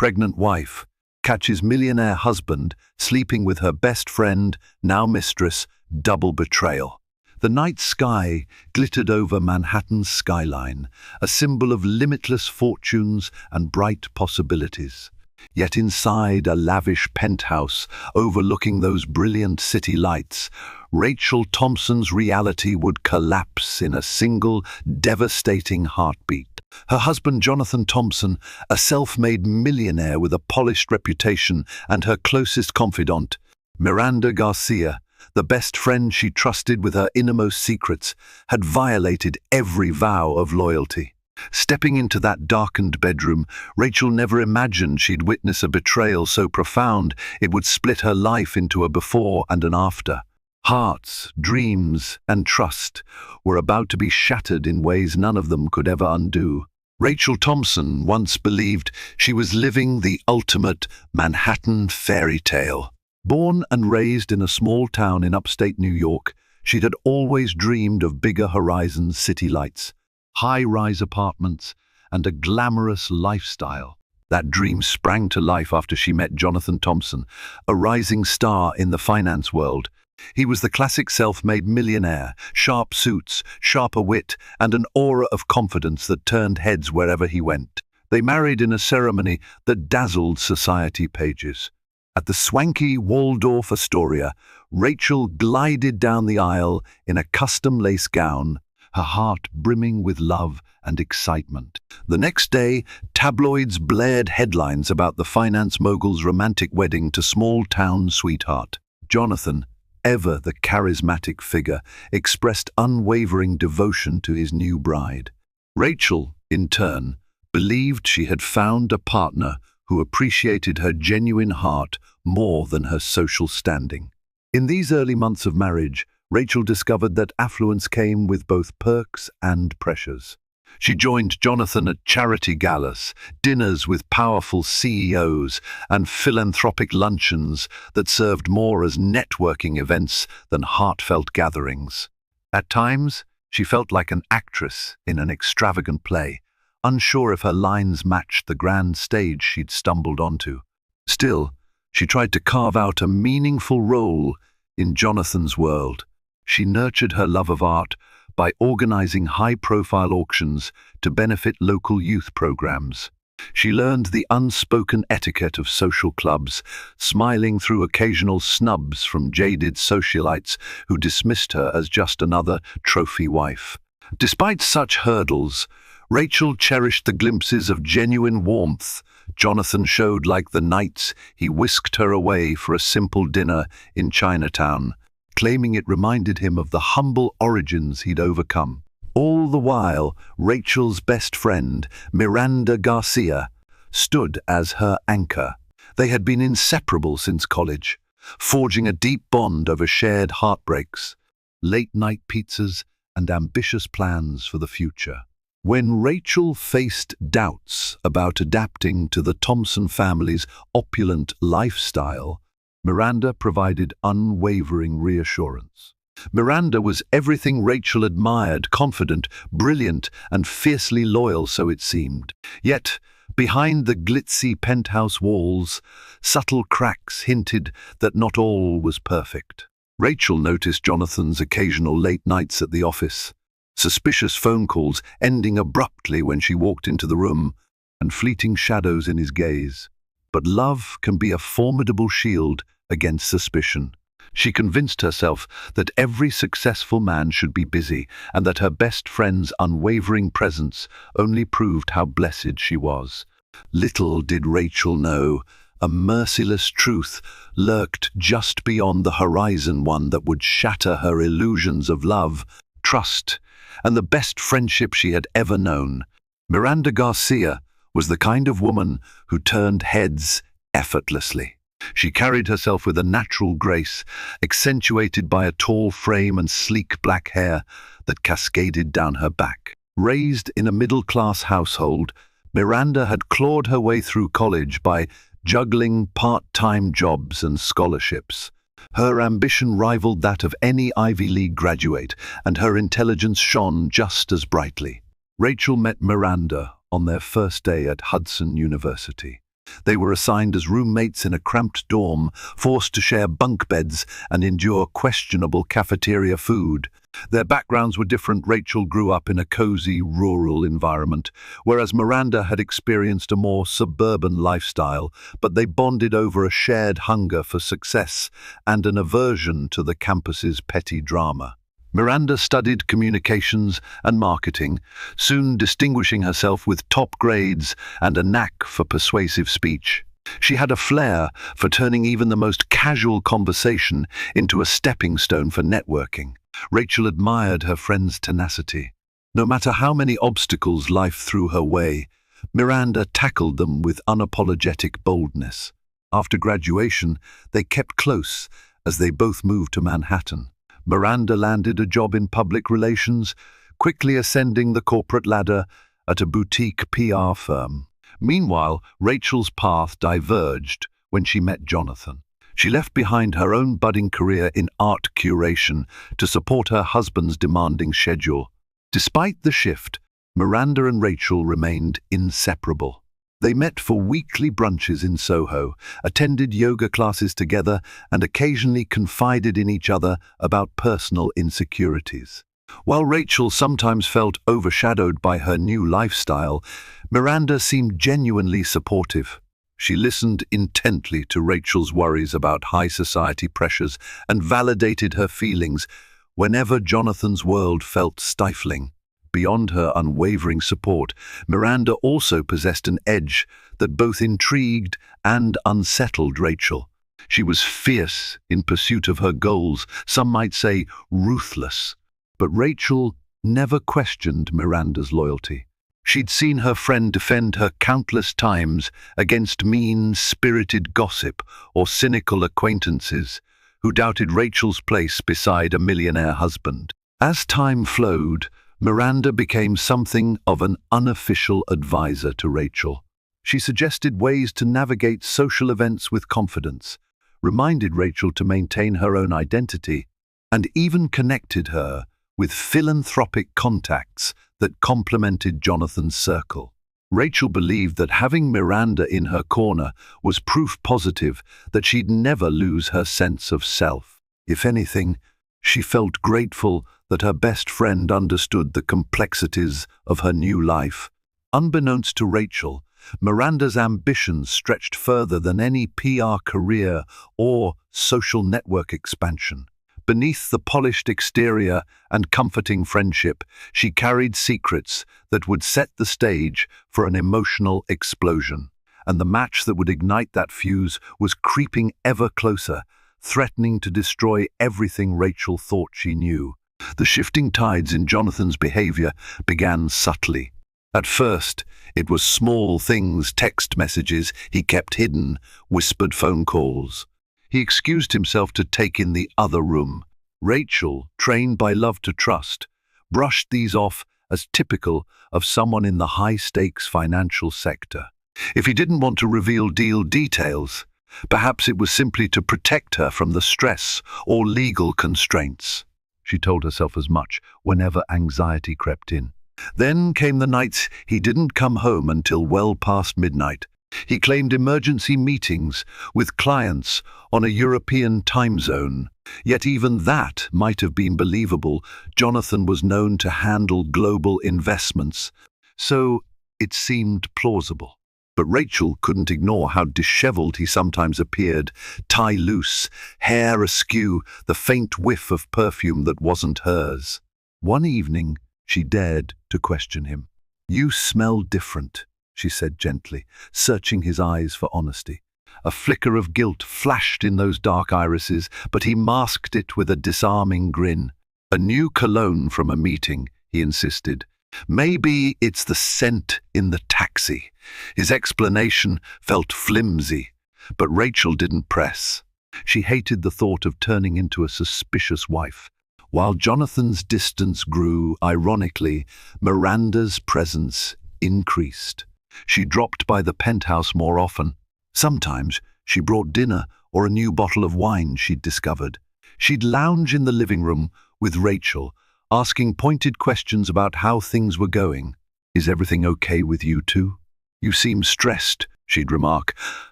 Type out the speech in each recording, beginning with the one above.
pregnant wife, catches millionaire husband sleeping with her best friend, now mistress, double betrayal. The night sky glittered over Manhattan's skyline, a symbol of limitless fortunes and bright possibilities. Yet inside a lavish penthouse overlooking those brilliant city lights, Rachel Thompson's reality would collapse in a single, devastating heartbeat. Her husband Jonathan Thompson, a self-made millionaire with a polished reputation, and her closest confidant, Miranda Garcia, the best friend she trusted with her innermost secrets, had violated every vow of loyalty. Stepping into that darkened bedroom, Rachel never imagined she'd witness a betrayal so profound it would split her life into a before and an after. Hearts, dreams, and trust were about to be shattered in ways none of them could ever undo. Rachel Thompson once believed she was living the ultimate Manhattan fairy tale. Born and raised in a small town in upstate New York, she had always dreamed of bigger horizons, city lights, high-rise apartments, and a glamorous lifestyle. That dream sprang to life after she met Jonathan Thompson, a rising star in the finance world. He was the classic self-made millionaire, sharp suits, sharper wit, and an aura of confidence that turned heads wherever he went. They married in a ceremony that dazzled society pages. At the swanky Waldorf Astoria, Rachel glided down the aisle in a custom lace gown, her heart brimming with love and excitement. The next day, tabloids blared headlines about the finance mogul's romantic wedding to small-town sweetheart. Jonathan, ever the charismatic figure, expressed unwavering devotion to his new bride. Rachel, in turn, believed she had found a partner who appreciated her genuine heart more than her social standing. In these early months of marriage, Rachel discovered that affluence came with both perks and pressures. She joined Jonathan at charity galas, dinners with powerful CEOs, and philanthropic luncheons that served more as networking events than heartfelt gatherings. At times, she felt like an actress in an extravagant play, unsure if her lines matched the grand stage she'd stumbled onto. Still, she tried to carve out a meaningful role in Jonathan's world. She nurtured her love of art by organizing high-profile auctions to benefit local youth programs. She learned the unspoken etiquette of social clubs, smiling through occasional snubs from jaded socialites who dismissed her as just another trophy wife. Despite such hurdles, Rachel cherished the glimpses of genuine warmth Jonathan showed, like the nights he whisked her away for a simple dinner in Chinatown, claiming it reminded him of the humble origins he'd overcome. All the while, Rachel's best friend, Miranda Garcia, stood as her anchor. They had been inseparable since college, forging a deep bond over shared heartbreaks, late-night pizzas, and ambitious plans for the future. When Rachel faced doubts about adapting to the Thompson family's opulent lifestyle, Miranda provided unwavering reassurance. Miranda was everything Rachel admired: confident, brilliant, and fiercely loyal, so it seemed. Yet, behind the glitzy penthouse walls, subtle cracks hinted that not all was perfect. Rachel noticed Jonathan's occasional late nights at the office, suspicious phone calls ending abruptly when she walked into the room, and fleeting shadows in his gaze. But love can be a formidable shield against suspicion. She convinced herself that every successful man should be busy, and that her best friend's unwavering presence only proved how blessed she was. Little did Rachel know, a merciless truth lurked just beyond the horizon, one that would shatter her illusions of love, trust, and the best friendship she had ever known. Miranda Garcia was the kind of woman who turned heads effortlessly. She carried herself with a natural grace, accentuated by a tall frame and sleek black hair that cascaded down her back. Raised in a middle-class household, Miranda had clawed her way through college by juggling part-time jobs and scholarships. Her ambition rivaled that of any Ivy League graduate, and her intelligence shone just as brightly. Rachel met Miranda on their first day at Hudson University. They were assigned as roommates in a cramped dorm, forced to share bunk beds and endure questionable cafeteria food. Their backgrounds were different. Rachel grew up in a cozy, rural environment, whereas Miranda had experienced a more suburban lifestyle, but they bonded over a shared hunger for success and an aversion to the campus's petty drama. Miranda studied communications and marketing, soon distinguishing herself with top grades and a knack for persuasive speech. She had a flair for turning even the most casual conversation into a stepping stone for networking. Rachel admired her friend's tenacity. No matter how many obstacles life threw her way, Miranda tackled them with unapologetic boldness. After graduation, they kept close as they both moved to Manhattan. Miranda landed a job in public relations, quickly ascending the corporate ladder at a boutique PR firm. Meanwhile, Rachel's path diverged when she met Jonathan. She left behind her own budding career in art curation to support her husband's demanding schedule. Despite the shift, Miranda and Rachel remained inseparable. They met for weekly brunches in Soho, attended yoga classes together, and occasionally confided in each other about personal insecurities. While Rachel sometimes felt overshadowed by her new lifestyle, Miranda seemed genuinely supportive. She listened intently to Rachel's worries about high society pressures and validated her feelings whenever Jonathan's world felt stifling. Beyond her unwavering support, Miranda also possessed an edge that both intrigued and unsettled Rachel. She was fierce in pursuit of her goals, some might say ruthless. But Rachel never questioned Miranda's loyalty. She'd seen her friend defend her countless times against mean-spirited gossip or cynical acquaintances who doubted Rachel's place beside a millionaire husband. As time flowed, Miranda became something of an unofficial advisor to Rachel. She suggested ways to navigate social events with confidence, reminded Rachel to maintain her own identity, and even connected her with philanthropic contacts that complemented Jonathan's circle. Rachel believed that having Miranda in her corner was proof positive that she'd never lose her sense of self. If anything, she felt grateful that her best friend understood the complexities of her new life. Unbeknownst to Rachel, Miranda's ambitions stretched further than any PR career or social network expansion. Beneath the polished exterior and comforting friendship, she carried secrets that would set the stage for an emotional explosion. And the match that would ignite that fuse was creeping ever closer, threatening to destroy everything Rachel thought she knew. The shifting tides in Jonathan's behavior began subtly. At first, it was small things, text messages he kept hidden, whispered phone calls. He excused himself to take in the other room. Rachel, trained by love to trust, brushed these off as typical of someone in the high-stakes financial sector. If he didn't want to reveal deal details, perhaps it was simply to protect her from the stress or legal constraints. She told herself as much whenever anxiety crept in. Then came the nights he didn't come home until well past midnight. He claimed emergency meetings with clients on a European time zone. Yet even that might have been believable. Jonathan was known to handle global investments, so it seemed plausible. But Rachel couldn't ignore how disheveled he sometimes appeared, tie loose, hair askew, the faint whiff of perfume that wasn't hers. One evening, she dared to question him. "You smell different," she said gently, searching his eyes for honesty. A flicker of guilt flashed in those dark irises, but he masked it with a disarming grin. "A new cologne from a meeting," he insisted. "Maybe it's the scent in the taxi." His explanation felt flimsy, but Rachel didn't press. She hated the thought of turning into a suspicious wife. While Jonathan's distance grew, ironically, Miranda's presence increased. She dropped by the penthouse more often. Sometimes she brought dinner or a new bottle of wine she'd discovered. She'd lounge in the living room with Rachel, asking pointed questions about how things were going. "Is everything okay with you two? You seem stressed," she'd remark,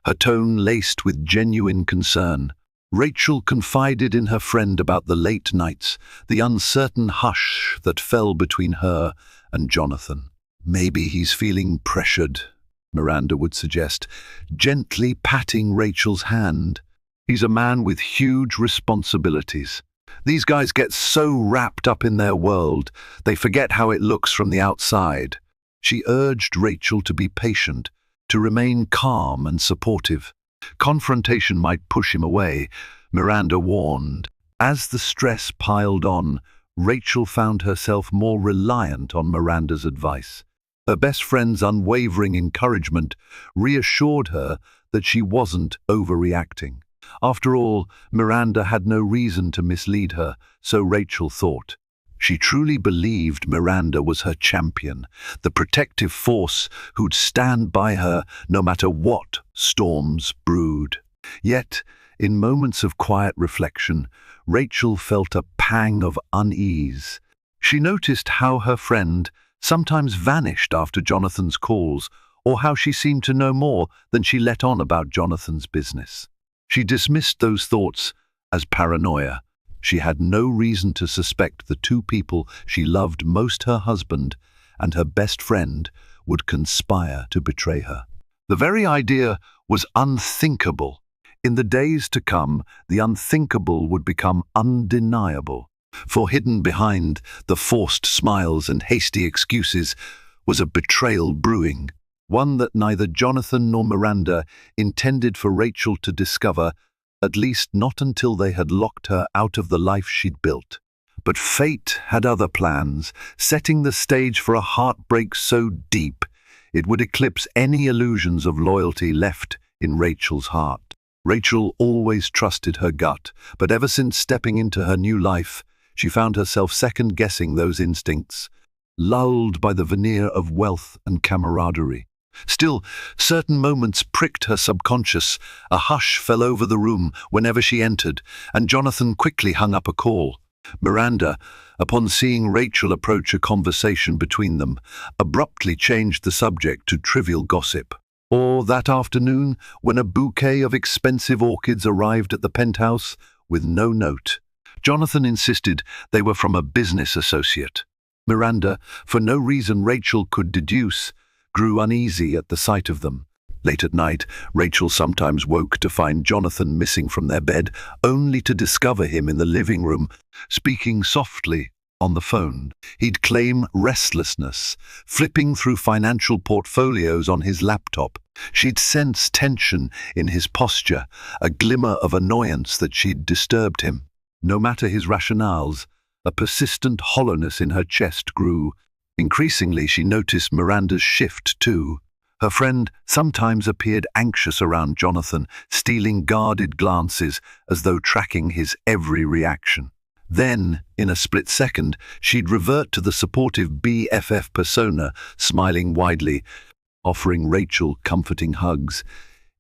her tone laced with genuine concern. Rachel confided in her friend about the late nights, the uncertain hush that fell between her and Jonathan. "Maybe he's feeling pressured," Miranda would suggest, gently patting Rachel's hand. "He's a man with huge responsibilities. These guys get so wrapped up in their world, they forget how it looks from the outside." She urged Rachel to be patient, to remain calm and supportive. Confrontation might push him away, Miranda warned. As the stress piled on, Rachel found herself more reliant on Miranda's advice. Her best friend's unwavering encouragement reassured her that she wasn't overreacting. After all, Miranda had no reason to mislead her, so Rachel thought. She truly believed Miranda was her champion, the protective force who'd stand by her no matter what storms brewed. Yet, in moments of quiet reflection, Rachel felt a pang of unease. She noticed how her friend sometimes vanished after Jonathan's calls, or how she seemed to know more than she let on about Jonathan's business. She dismissed those thoughts as paranoia. She had no reason to suspect the two people she loved most, her husband and her best friend, would conspire to betray her. The very idea was unthinkable. In the days to come, the unthinkable would become undeniable. For hidden behind the forced smiles and hasty excuses was a betrayal brewing, one that neither Jonathan nor Miranda intended for Rachel to discover, at least not until they had locked her out of the life she'd built. But fate had other plans, setting the stage for a heartbreak so deep it would eclipse any illusions of loyalty left in Rachel's heart. Rachel always trusted her gut, but ever since stepping into her new life, she found herself second-guessing those instincts, lulled by the veneer of wealth and camaraderie. Still, certain moments pricked her subconscious. A hush fell over the room whenever she entered, and Jonathan quickly hung up a call. Miranda, upon seeing Rachel approach a conversation between them, abruptly changed the subject to trivial gossip. Or that afternoon, when a bouquet of expensive orchids arrived at the penthouse with no note. Jonathan insisted they were from a business associate. Miranda, for no reason Rachel could deduce, grew uneasy at the sight of them. Late at night, Rachel sometimes woke to find Jonathan missing from their bed, only to discover him in the living room, speaking softly on the phone. He'd claim restlessness, flipping through financial portfolios on his laptop. She'd sense tension in his posture, a glimmer of annoyance that she'd disturbed him. No matter his rationales, a persistent hollowness in her chest grew. Increasingly, she noticed Miranda's shift, too. Her friend sometimes appeared anxious around Jonathan, stealing guarded glances as though tracking his every reaction. Then, in a split second, she'd revert to the supportive BFF persona, smiling widely, offering Rachel comforting hugs,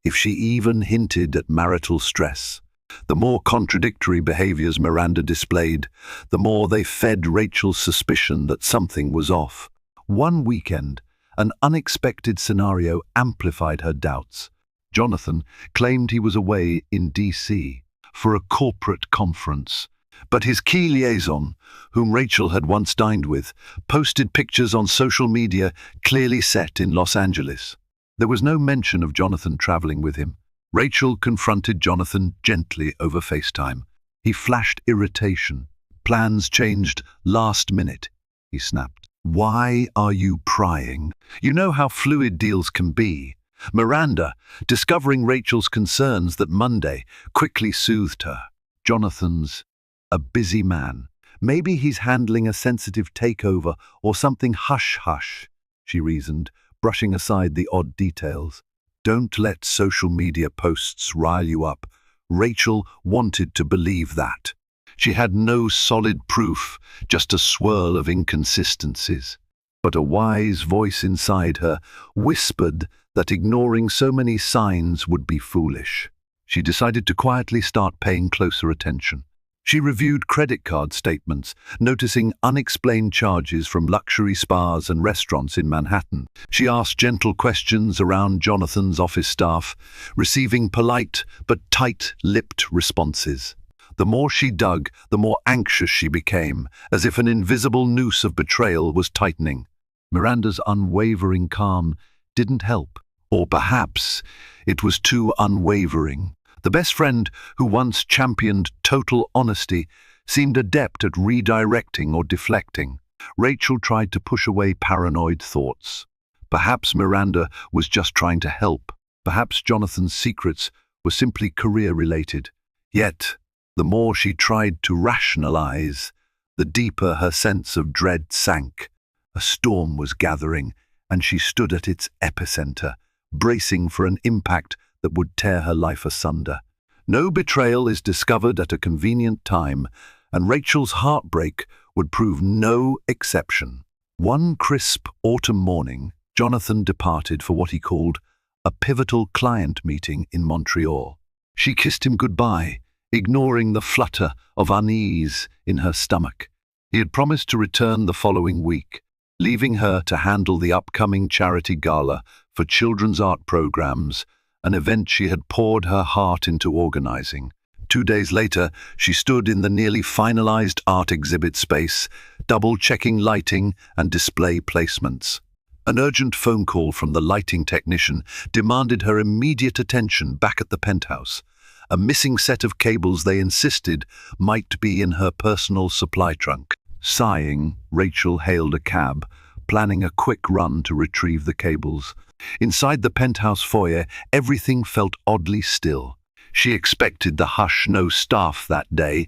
if she even hinted at marital stress. The more contradictory behaviors Miranda displayed, the more they fed Rachel's suspicion that something was off. One weekend, an unexpected scenario amplified her doubts. Jonathan claimed he was away in D.C. for a corporate conference, but his key liaison, whom Rachel had once dined with, posted pictures on social media clearly set in Los Angeles. There was no mention of Jonathan traveling with him. Rachel confronted Jonathan gently over FaceTime. He flashed irritation. "Plans changed last minute," he snapped. "Why are you prying? You know how fluid deals can be." Miranda, discovering Rachel's concerns that Monday, quickly soothed her. "Jonathan's a busy man. Maybe he's handling a sensitive takeover or something hush-hush," she reasoned, brushing aside the odd details. "Don't let social media posts rile you up." Rachel wanted to believe that. She had no solid proof, just a swirl of inconsistencies. But a wise voice inside her whispered that ignoring so many signs would be foolish. She decided to quietly start paying closer attention. She reviewed credit card statements, noticing unexplained charges from luxury spas and restaurants in Manhattan. She asked gentle questions around Jonathan's office staff, receiving polite but tight-lipped responses. The more she dug, the more anxious she became, as if an invisible noose of betrayal was tightening. Miranda's unwavering calm didn't help, or perhaps it was too unwavering. The best friend who once championed total honesty seemed adept at redirecting or deflecting. Rachel tried to push away paranoid thoughts. Perhaps Miranda was just trying to help. Perhaps Jonathan's secrets were simply career-related. Yet, the more she tried to rationalize, the deeper her sense of dread sank. A storm was gathering, and she stood at its epicenter, bracing for an impact that would tear her life asunder. No betrayal is discovered at a convenient time, and Rachel's heartbreak would prove no exception. One crisp autumn morning, Jonathan departed for what he called a pivotal client meeting in Montreal. She kissed him goodbye, ignoring the flutter of unease in her stomach. He had promised to return the following week, leaving her to handle the upcoming charity gala for children's art programs, an event she had poured her heart into organizing. 2 days later, she stood in the nearly finalized art exhibit space, double-checking lighting and display placements. An urgent phone call from the lighting technician demanded her immediate attention back at the penthouse. A missing set of cables they insisted might be in her personal supply trunk. Sighing, Rachel hailed a cab, planning a quick run to retrieve the cables. Inside the penthouse foyer, everything felt oddly still. She expected the hush, no staff that day,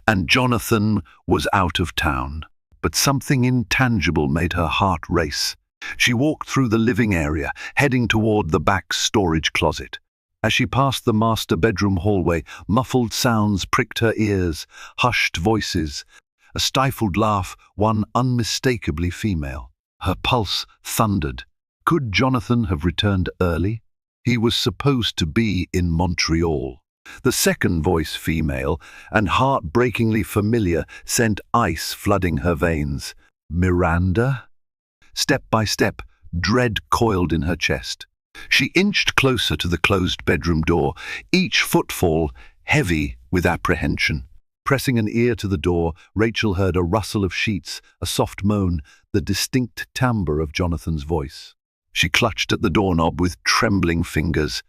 and Jonathan was out of town. But something intangible made her heart race. She walked through the living area, heading toward the back storage closet. As she passed the master bedroom hallway, muffled sounds pricked her ears, hushed voices, a stifled laugh, one unmistakably female. Her pulse thundered. Could Jonathan have returned early? He was supposed to be in Montreal. The second voice, female and heartbreakingly familiar, sent ice flooding her veins. Miranda? Step by step, dread coiled in her chest. She inched closer to the closed bedroom door, each footfall heavy with apprehension. Pressing an ear to the door, Rachel heard a rustle of sheets, a soft moan, the distinct timbre of Jonathan's voice. She clutched at the doorknob with trembling fingers.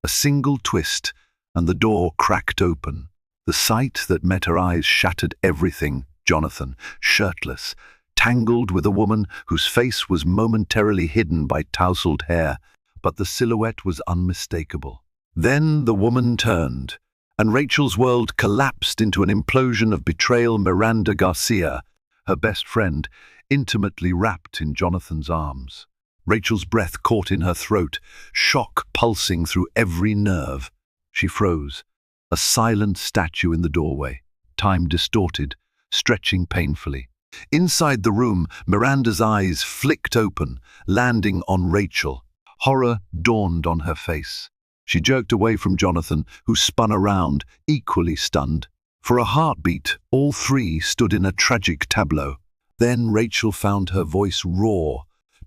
A single twist, and the door cracked open. The sight that met her eyes shattered everything. Jonathan, shirtless, tangled with a woman whose face was momentarily hidden by tousled hair, but the silhouette was unmistakable. Then the woman turned, and Rachel's world collapsed into an implosion of betrayal. Miranda Garcia, her best friend, intimately wrapped in Jonathan's arms. Rachel's breath caught in her throat, shock pulsing through every nerve. She froze, a silent statue in the doorway, time distorted, stretching painfully. Inside the room, Miranda's eyes flicked open, landing on Rachel. Horror dawned on her face. She jerked away from Jonathan, who spun around, equally stunned. For a heartbeat, all three stood in a tragic tableau. Then Rachel found her voice raw,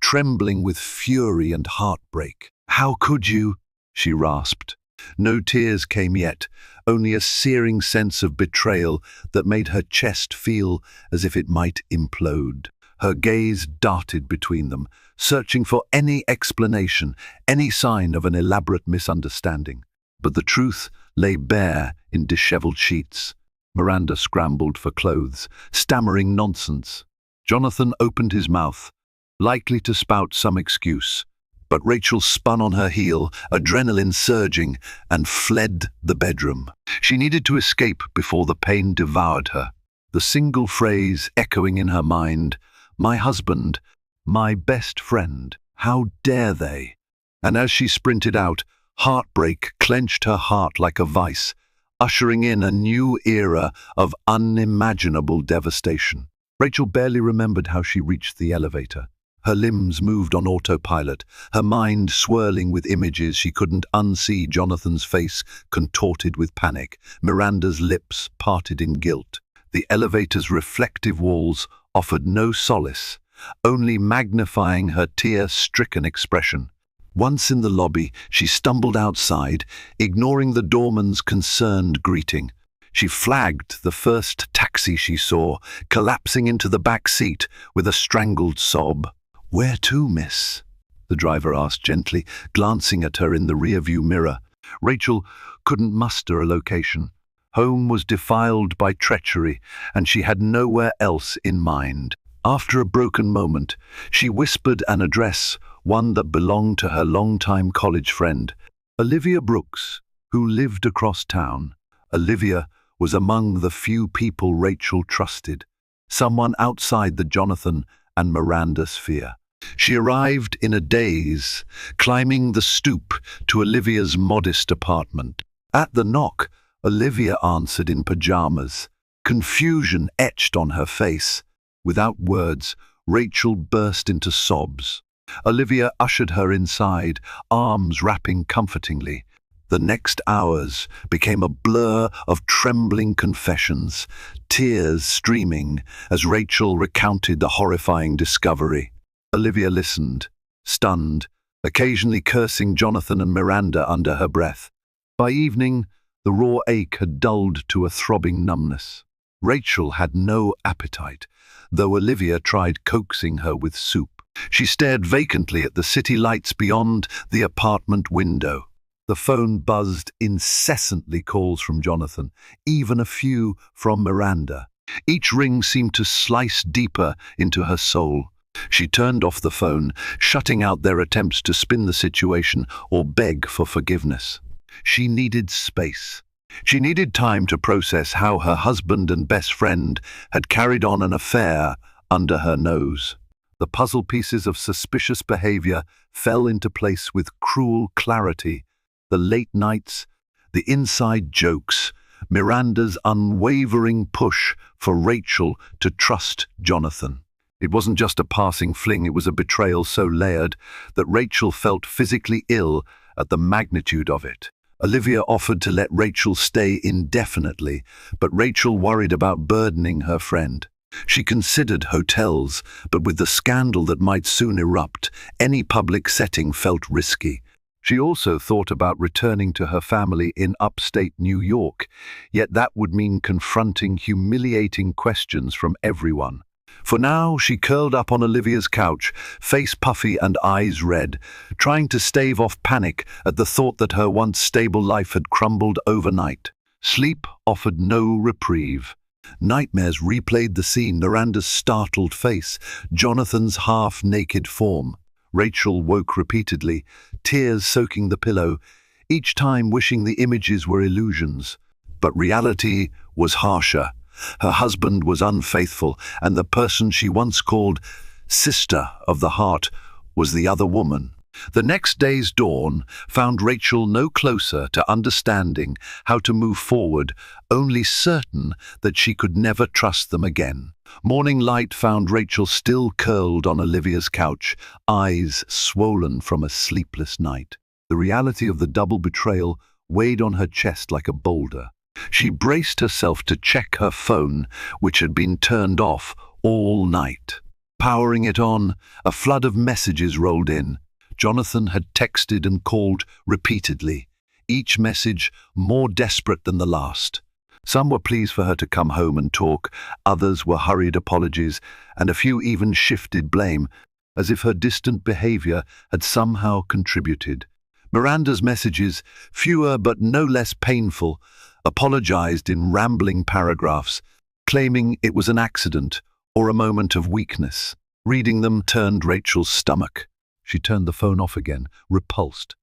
trembling with fury and heartbreak. "How could you?" she rasped. No tears came yet, only a searing sense of betrayal that made her chest feel as if it might implode. Her gaze darted between them, searching for any explanation, any sign of an elaborate misunderstanding. But the truth lay bare in disheveled sheets. Miranda scrambled for clothes, stammering nonsense. Jonathan opened his mouth, likely to spout some excuse. But Rachel spun on her heel, adrenaline surging, and fled the bedroom. She needed to escape before the pain devoured her. The single phrase echoing in her mind, "My husband, my best friend, how dare they?" And as she sprinted out, heartbreak clenched her heart like a vice, ushering in a new era of unimaginable devastation. Rachel barely remembered how she reached the elevator. Her limbs moved on autopilot, her mind swirling with images she couldn't unsee. Jonathan's face contorted with panic, Miranda's lips parted in guilt. The elevator's reflective walls offered no solace, only magnifying her tear-stricken expression. Once in the lobby, she stumbled outside, ignoring the doorman's concerned greeting. She flagged the first taxi she saw, collapsing into the back seat with a strangled sob. "Where to, miss?" the driver asked gently, glancing at her in the rearview mirror. Rachel couldn't muster a location. Home was defiled by treachery, and she had nowhere else in mind. After a broken moment, she whispered an address, one that belonged to her longtime college friend, Olivia Brooks, who lived across town. Olivia was among the few people Rachel trusted, someone outside the Jonathan and Miranda sphere. She arrived in a daze, climbing the stoop to Olivia's modest apartment. At the knock, Olivia answered in pajamas, confusion etched on her face. Without words, Rachel burst into sobs. Olivia ushered her inside, arms wrapping comfortingly. The next hours became a blur of trembling confessions, tears streaming as Rachel recounted the horrifying discovery. Olivia listened, stunned, occasionally cursing Jonathan and Miranda under her breath. By evening, the raw ache had dulled to a throbbing numbness. Rachel had no appetite, though Olivia tried coaxing her with soup. She stared vacantly at the city lights beyond the apartment window. The phone buzzed incessantly, calls from Jonathan, even a few from Miranda. Each ring seemed to slice deeper into her soul. She turned off the phone, shutting out their attempts to spin the situation or beg for forgiveness. She needed space. She needed time to process how her husband and best friend had carried on an affair under her nose. The puzzle pieces of suspicious behavior fell into place with cruel clarity. The late nights, the inside jokes, Miranda's unwavering push for Rachel to trust Jonathan. It wasn't just a passing fling, it was a betrayal so layered that Rachel felt physically ill at the magnitude of it. Olivia offered to let Rachel stay indefinitely, but Rachel worried about burdening her friend. She considered hotels, but with the scandal that might soon erupt, any public setting felt risky. She also thought about returning to her family in upstate New York, yet that would mean confronting humiliating questions from everyone. For now, she curled up on Olivia's couch, face puffy and eyes red, trying to stave off panic at the thought that her once stable life had crumbled overnight. Sleep offered no reprieve. Nightmares replayed the scene, Miranda's startled face, Jonathan's half-naked form. Rachel woke repeatedly, tears soaking the pillow, each time wishing the images were illusions. But reality was harsher. Her husband was unfaithful, and the person she once called sister of the heart was the other woman. The next day's dawn found Rachel no closer to understanding how to move forward, only certain that she could never trust them again. Morning light found Rachel still curled on Olivia's couch, eyes swollen from a sleepless night. The reality of the double betrayal weighed on her chest like a boulder. She braced herself to check her phone, which had been turned off all night. Powering it on, a flood of messages rolled in. Jonathan had texted and called repeatedly, each message more desperate than the last. Some were pleas for her to come home and talk, others were hurried apologies, and a few even shifted blame, as if her distant behavior had somehow contributed. Miranda's messages, fewer but no less painful, apologized in rambling paragraphs, claiming it was an accident or a moment of weakness. Reading them turned Rachel's stomach. She turned the phone off again, repulsed.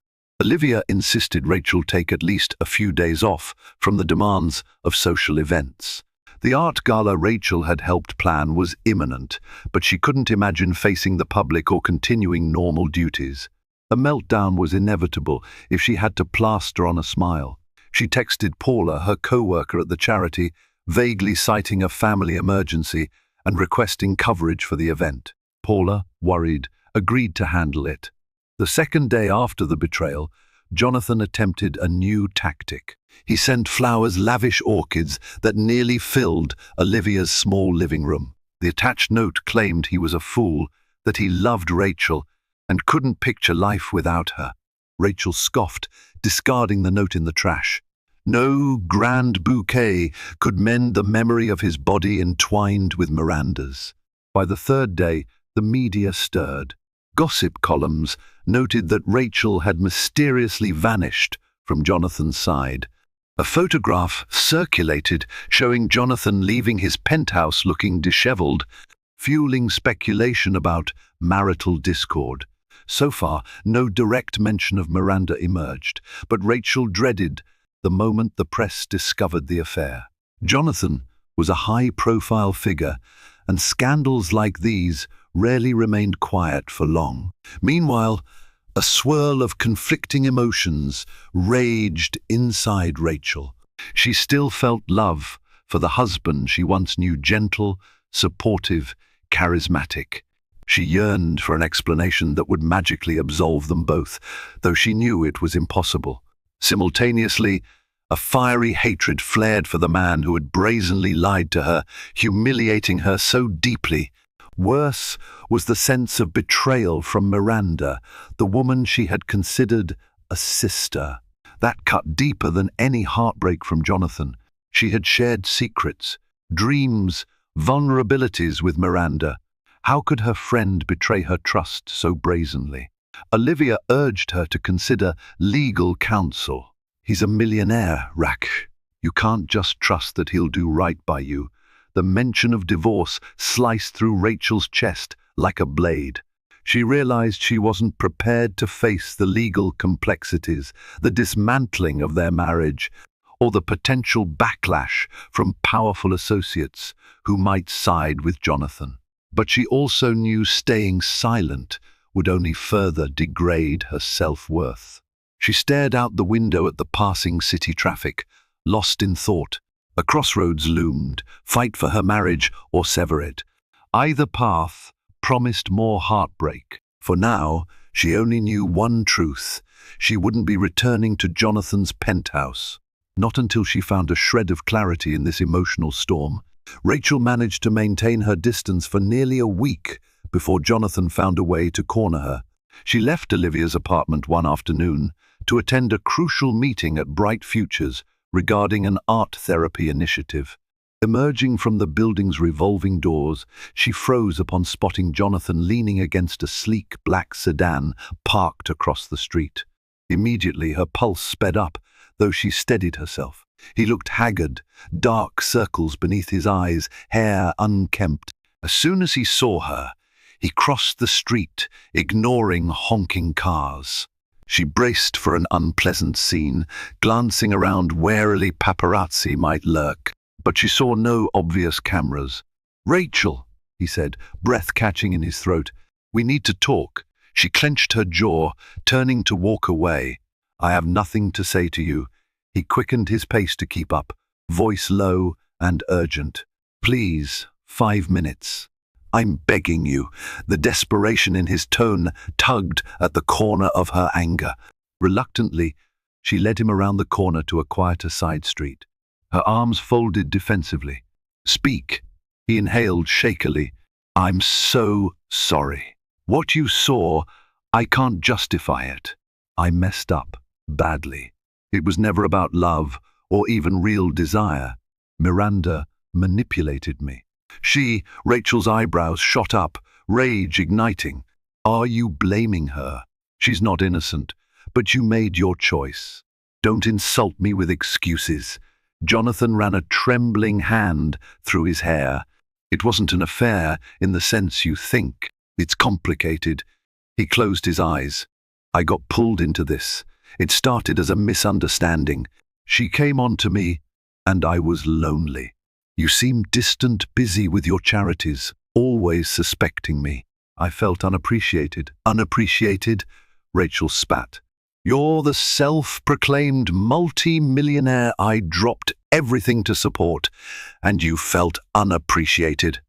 Olivia insisted Rachel take at least a few days off from the demands of social events. The art gala Rachel had helped plan was imminent, but she couldn't imagine facing the public or continuing normal duties. A meltdown was inevitable if she had to plaster on a smile. She texted Paula, her co-worker at the charity, vaguely citing a family emergency and requesting coverage for the event. Paula, worried, agreed to handle it. The second day after the betrayal, Jonathan attempted a new tactic. He sent Flowers lavish orchids that nearly filled Olivia's small living room. The attached note claimed he was a fool, that he loved Rachel and couldn't picture life without her. Rachel scoffed, discarding the note in the trash. No grand bouquet could mend the memory of his body entwined with Miranda's. By the third day, the media stirred. Gossip columns noted that Rachel had mysteriously vanished from Jonathan's side. A photograph circulated showing Jonathan leaving his penthouse looking disheveled, fueling speculation about marital discord. So far, no direct mention of Miranda emerged, but Rachel dreaded the moment the press discovered the affair. Jonathan was a high-profile figure, and scandals like these rarely remained quiet for long. Meanwhile, a swirl of conflicting emotions raged inside Rachel. She still felt love for the husband she once knew, gentle, supportive, charismatic. She yearned for an explanation that would magically absolve them both, though she knew it was impossible. Simultaneously, a fiery hatred flared for the man who had brazenly lied to her, humiliating her so deeply. Worse was the sense of betrayal from Miranda, the woman she had considered a sister. That cut deeper than any heartbreak from Jonathan. She had shared secrets, dreams, vulnerabilities with Miranda. How could her friend betray her trust so brazenly? Olivia urged her to consider legal counsel. He's a millionaire, Raksh. You can't just trust that he'll do right by you. The mention of divorce sliced through Rachel's chest like a blade. She realized she wasn't prepared to face the legal complexities, the dismantling of their marriage, or the potential backlash from powerful associates who might side with Jonathan. But she also knew staying silent would only further degrade her self-worth. She stared out the window at the passing city traffic, lost in thought. A crossroads loomed, fight for her marriage or sever it. Either path promised more heartbreak. For now, she only knew one truth. She wouldn't be returning to Jonathan's penthouse. Not until she found a shred of clarity in this emotional storm. Rachel managed to maintain her distance for nearly a week before Jonathan found a way to corner her. She left Olivia's apartment one afternoon to attend a crucial meeting at Bright Futures regarding an art therapy initiative. Emerging from the building's revolving doors, she froze upon spotting Jonathan leaning against a sleek black sedan parked across the street. Immediately her pulse sped up, though she steadied herself. He looked haggard, dark circles beneath his eyes, hair unkempt. As soon as he saw her, he crossed the street, ignoring honking cars. She braced for an unpleasant scene, glancing around warily paparazzi might lurk, but she saw no obvious cameras. "Rachel," he said, breath catching in his throat, "we need to talk." She clenched her jaw, turning to walk away. "I have nothing to say to you." He quickened his pace to keep up, voice low and urgent. "Please, 5 minutes. I'm begging you." The desperation in his tone tugged at the corner of her anger. Reluctantly, she led him around the corner to a quieter side street. Her arms folded defensively. "Speak." He inhaled shakily. "I'm so sorry. What you saw, I can't justify it. I messed up badly. It was never about love or even real desire. Miranda manipulated me." Rachel's eyebrows shot up, rage igniting. "Are you blaming her? She's not innocent, but you made your choice. Don't insult me with excuses." Jonathan ran a trembling hand through his hair. "It wasn't an affair in the sense you think. It's complicated." He closed his eyes. "I got pulled into this. It started as a misunderstanding. She came on to me, and I was lonely. You seemed distant, busy with your charities, always suspecting me. I felt unappreciated." "Unappreciated?" Rachel spat. "You're the self-proclaimed multi-millionaire I dropped everything to support, and you felt unappreciated."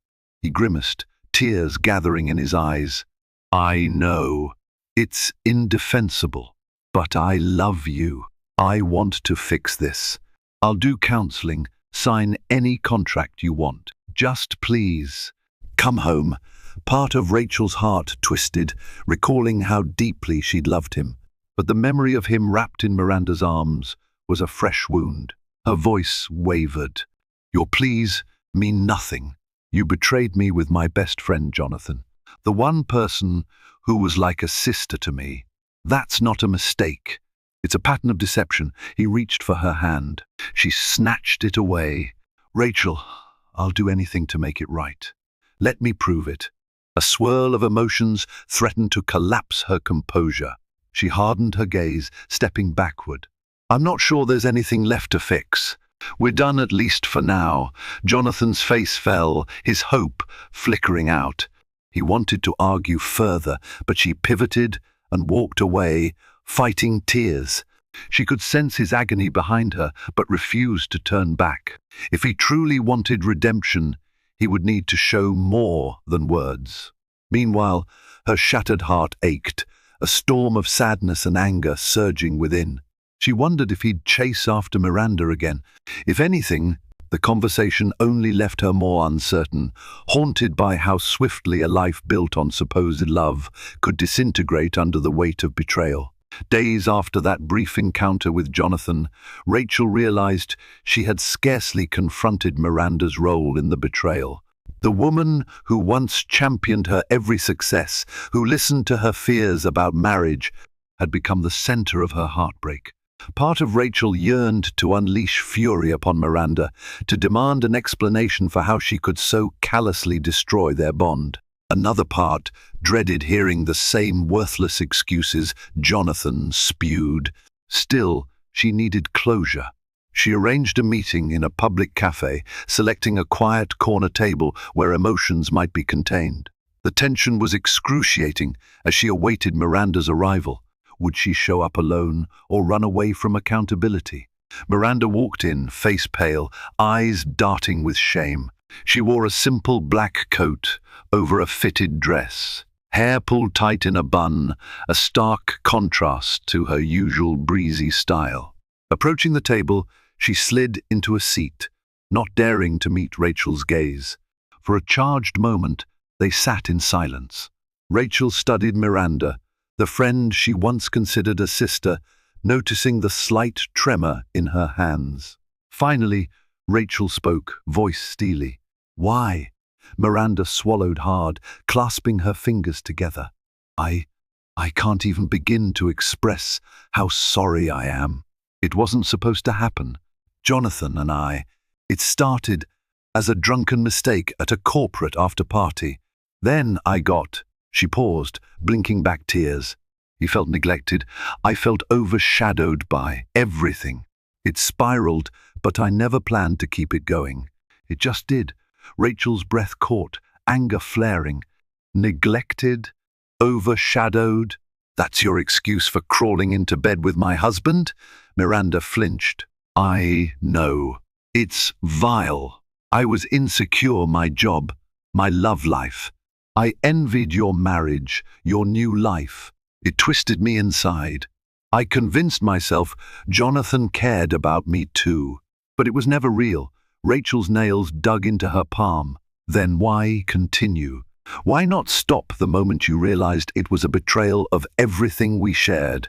He grimaced, tears gathering in his eyes. I know. It's indefensible. But I love you. I want to fix this. I'll do counseling, sign any contract you want. Just please, come home. Part of Rachel's heart twisted, recalling how deeply she'd loved him. But the memory of him wrapped in Miranda's arms was a fresh wound. Her voice wavered. Your pleas mean nothing. You betrayed me with my best friend, Jonathan. The one person who was like a sister to me. That's not a mistake. It's a pattern of deception. He reached for her hand. She snatched it away. Rachel, I'll do anything to make it right. Let me prove it. A swirl of emotions threatened to collapse her composure. She hardened her gaze, stepping backward. I'm not sure there's anything left to fix. We're done at least for now. Jonathan's face fell, his hope flickering out. He wanted to argue further, but she pivoted and walked away, fighting tears. She could sense his agony behind her, but refused to turn back. If he truly wanted redemption, he would need to show more than words. Meanwhile, her shattered heart ached, a storm of sadness and anger surging within. She wondered if he'd chase after Miranda again. If anything, the conversation only left her more uncertain, haunted by how swiftly a life built on supposed love could disintegrate under the weight of betrayal. Days after that brief encounter with Jonathan, Rachel realized she had scarcely confronted Miranda's role in the betrayal. The woman who once championed her every success, who listened to her fears about marriage, had become the center of her heartbreak. Part of Rachel yearned to unleash fury upon Miranda, to demand an explanation for how she could so callously destroy their bond. Another part dreaded hearing the same worthless excuses Jonathan spewed. Still, she needed closure. She arranged a meeting in a public cafe, selecting a quiet corner table where emotions might be contained. The tension was excruciating as she awaited Miranda's arrival. Would she show up alone or run away from accountability? Miranda walked in, face pale, eyes darting with shame. She wore a simple black coat over a fitted dress, hair pulled tight in a bun, a stark contrast to her usual breezy style. Approaching the table, she slid into a seat, not daring to meet Rachel's gaze. For a charged moment, they sat in silence. Rachel studied Miranda, the friend she once considered a sister, noticing the slight tremor in her hands. Finally, Rachel spoke, voice steely. Why? Miranda swallowed hard, clasping her fingers together. I can't even begin to express how sorry I am. It wasn't supposed to happen. Jonathan and I. It started as a drunken mistake at a corporate after-party. Then She paused, blinking back tears. He felt neglected. I felt overshadowed by everything. It spiraled, but I never planned to keep it going. It just did. Rachel's breath caught, anger flaring. Neglected? Overshadowed? That's your excuse for crawling into bed with my husband? Miranda flinched. I know. It's vile. I was insecure, my job, my love life. I envied your marriage, your new life. It twisted me inside. I convinced myself Jonathan cared about me too. But it was never real. Rachel's nails dug into her palm. Then why continue? Why not stop the moment you realized it was a betrayal of everything we shared?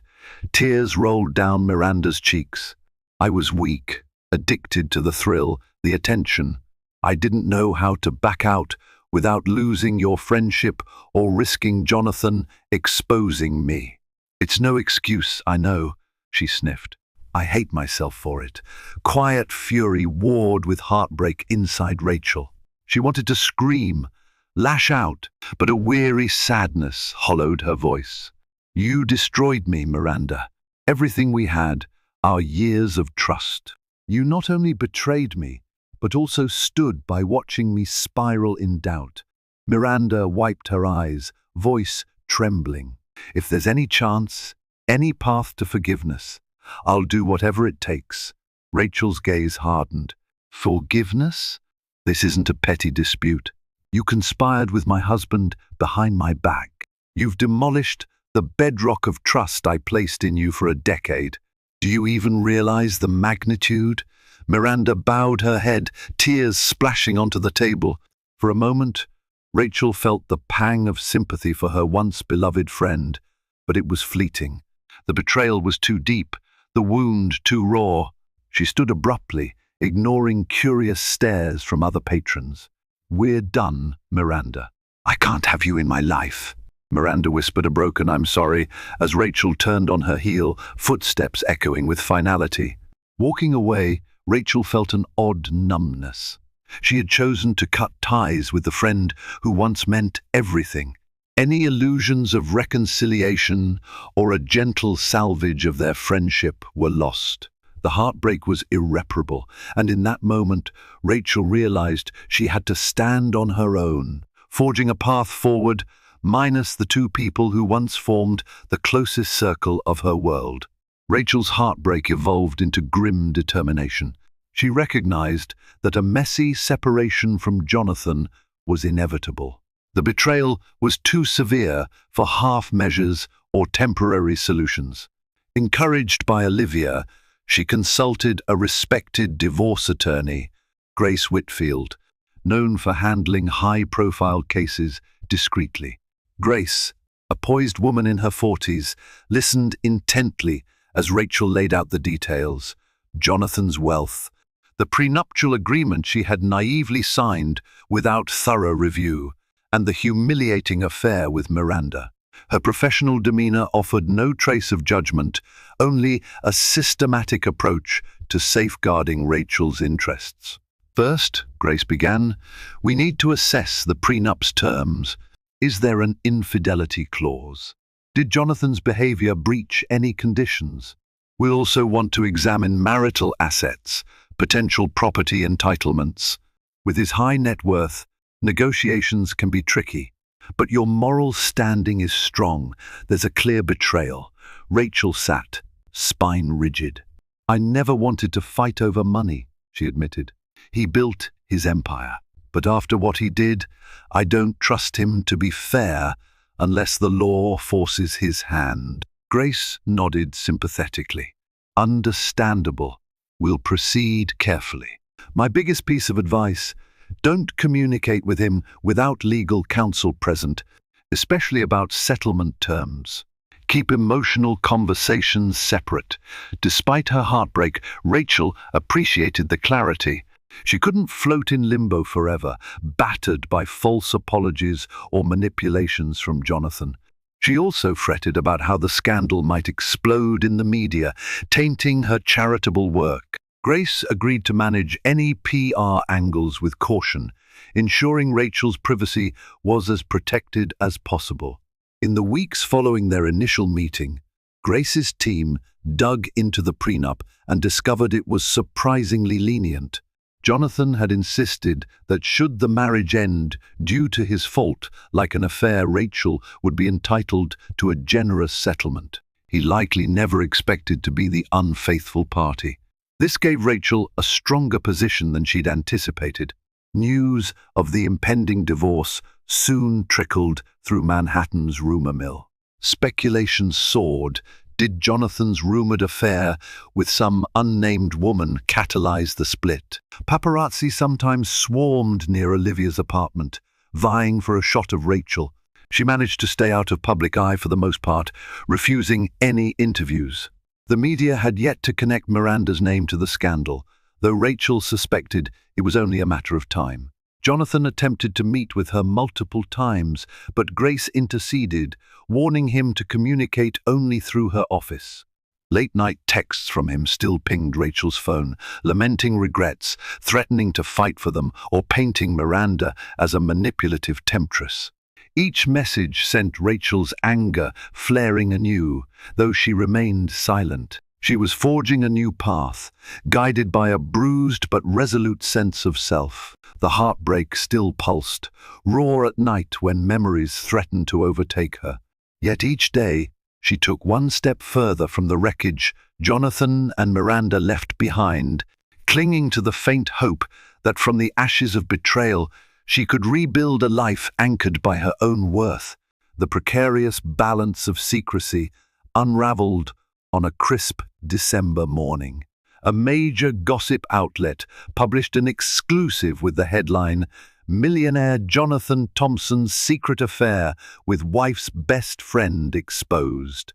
Tears rolled down Miranda's cheeks. I was weak, addicted to the thrill, the attention. I didn't know how to back out without losing your friendship or risking Jonathan exposing me. It's no excuse, I know, she sniffed. I hate myself for it. Quiet fury warred with heartbreak inside Rachel. She wanted to scream, lash out, but a weary sadness hollowed her voice. You destroyed me, Miranda. Everything we had, our years of trust. You not only betrayed me, but also stood by watching me spiral in doubt. Miranda wiped her eyes, voice trembling. If there's any chance, any path to forgiveness, I'll do whatever it takes. Rachel's gaze hardened. Forgiveness? This isn't a petty dispute. You conspired with my husband behind my back. You've demolished the bedrock of trust I placed in you for a decade. Do you even realize the magnitude? Miranda bowed her head, tears splashing onto the table. For a moment, Rachel felt the pang of sympathy for her once beloved friend, but it was fleeting. The betrayal was too deep, the wound too raw. She stood abruptly, ignoring curious stares from other patrons. "We're done, Miranda. I can't have you in my life." Miranda whispered a broken "I'm sorry" as Rachel turned on her heel, footsteps echoing with finality. Walking away, Rachel felt an odd numbness. She had chosen to cut ties with the friend who once meant everything. Any illusions of reconciliation or a gentle salvage of their friendship were lost. The heartbreak was irreparable, and in that moment, Rachel realized she had to stand on her own, forging a path forward, minus the two people who once formed the closest circle of her world. Rachel's heartbreak evolved into grim determination. She recognized that a messy separation from Jonathan was inevitable. The betrayal was too severe for half measures or temporary solutions. Encouraged by Olivia, she consulted a respected divorce attorney, Grace Whitfield, known for handling high-profile cases discreetly. Grace, a poised woman in her 40s, listened intently as Rachel laid out the details: Jonathan's wealth, the prenuptial agreement she had naively signed without thorough review, and the humiliating affair with Miranda. Her professional demeanor offered no trace of judgment, only a systematic approach to safeguarding Rachel's interests. "First," Grace began, "we need to assess the prenup's terms. Is there an infidelity clause? Did Jonathan's behavior breach any conditions? We'll also want to examine marital assets, potential property entitlements. With his high net worth, negotiations can be tricky. But your moral standing is strong. There's a clear betrayal." Rachel sat, spine rigid. "I never wanted to fight over money," she admitted. "He built his empire. But after what he did, I don't trust him to be fair unless the law forces his hand." Grace nodded sympathetically. "Understandable. We'll proceed carefully. My biggest piece of advice: don't communicate with him without legal counsel present, especially about settlement terms. Keep emotional conversations separate." Despite her heartbreak, Rachel appreciated the clarity. She couldn't float in limbo forever, battered by false apologies or manipulations from Jonathan. She also fretted about how the scandal might explode in the media, tainting her charitable work. Grace agreed to manage any PR angles with caution, ensuring Rachel's privacy was as protected as possible. In the weeks following their initial meeting, Grace's team dug into the prenup and discovered it was surprisingly lenient. Jonathan had insisted that should the marriage end due to his fault, like an affair, Rachel would be entitled to a generous settlement. He likely never expected to be the unfaithful party. This gave Rachel a stronger position than she'd anticipated. News of the impending divorce soon trickled through Manhattan's rumor mill. Speculation soared. Did Jonathan's rumored affair with some unnamed woman catalyze the split? Paparazzi sometimes swarmed near Olivia's apartment, vying for a shot of Rachel. She managed to stay out of public eye for the most part, refusing any interviews. The media had yet to connect Miranda's name to the scandal, though Rachel suspected it was only a matter of time. Jonathan attempted to meet with her multiple times, but Grace interceded, warning him to communicate only through her office. Late-night texts from him still pinged Rachel's phone, lamenting regrets, threatening to fight for them, or painting Miranda as a manipulative temptress. Each message sent Rachel's anger flaring anew, though she remained silent. She was forging a new path, guided by a bruised but resolute sense of self. The heartbreak still pulsed, raw at night when memories threatened to overtake her. Yet each day, she took one step further from the wreckage Jonathan and Miranda left behind, clinging to the faint hope that from the ashes of betrayal, She could rebuild a life anchored by her own worth. The precarious balance of secrecy unraveled on a crisp December morning. A major gossip outlet published an exclusive with the headline, "Millionaire Jonathan Thompson's secret affair with wife's best friend exposed."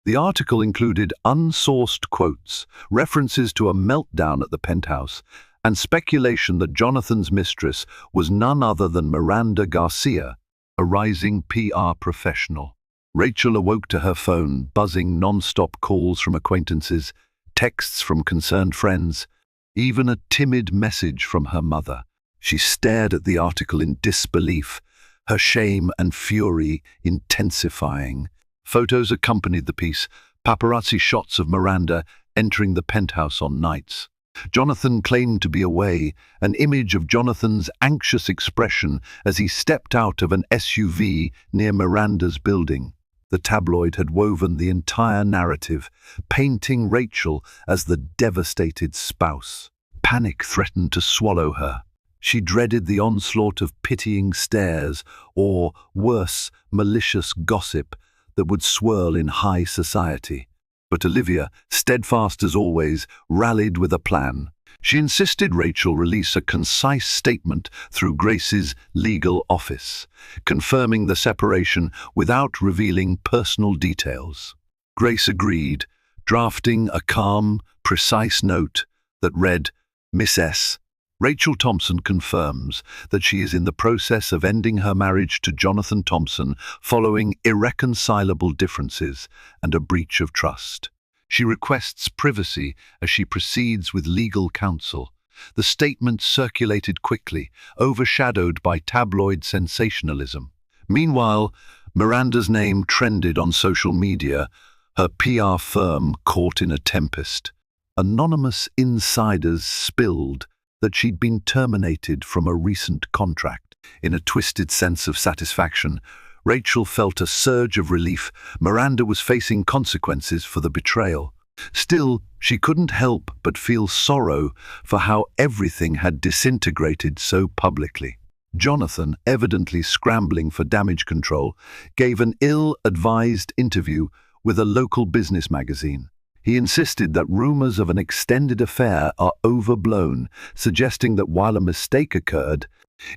The article included unsourced quotes, references to a meltdown at the penthouse, and speculation that Jonathan's mistress was none other than Miranda Garcia, a rising PR professional. Rachel awoke to her phone, buzzing non-stop calls from acquaintances, texts from concerned friends, even a timid message from her mother. She stared at the article in disbelief, her shame and fury intensifying. Photos accompanied the piece, paparazzi shots of Miranda entering the penthouse on nights. Jonathan claimed to be away, an image of Jonathan's anxious expression as he stepped out of an SUV near Miranda's building. The tabloid had woven the entire narrative, painting Rachel as the devastated spouse. Panic threatened to swallow her. She dreaded the onslaught of pitying stares or, worse, malicious gossip that would swirl in high society. But Olivia, steadfast as always, rallied with a plan. She insisted Rachel release a concise statement through Grace's legal office, confirming the separation without revealing personal details. Grace agreed, drafting a calm, precise note that read, "Miss S. Rachel Thompson confirms that she is in the process of ending her marriage to Jonathan Thompson following irreconcilable differences and a breach of trust. She requests privacy as she proceeds with legal counsel." The statement circulated quickly, overshadowed by tabloid sensationalism. Meanwhile, Miranda's name trended on social media, her PR firm caught in a tempest. Anonymous insiders spilled that she'd been terminated from a recent contract. In a twisted sense of satisfaction, Rachel felt a surge of relief. Miranda was facing consequences for the betrayal. Still, she couldn't help but feel sorrow for how everything had disintegrated so publicly. Jonathan, evidently scrambling for damage control, gave an ill-advised interview with a local business magazine. He insisted that rumors of an extended affair are overblown, suggesting that while a mistake occurred,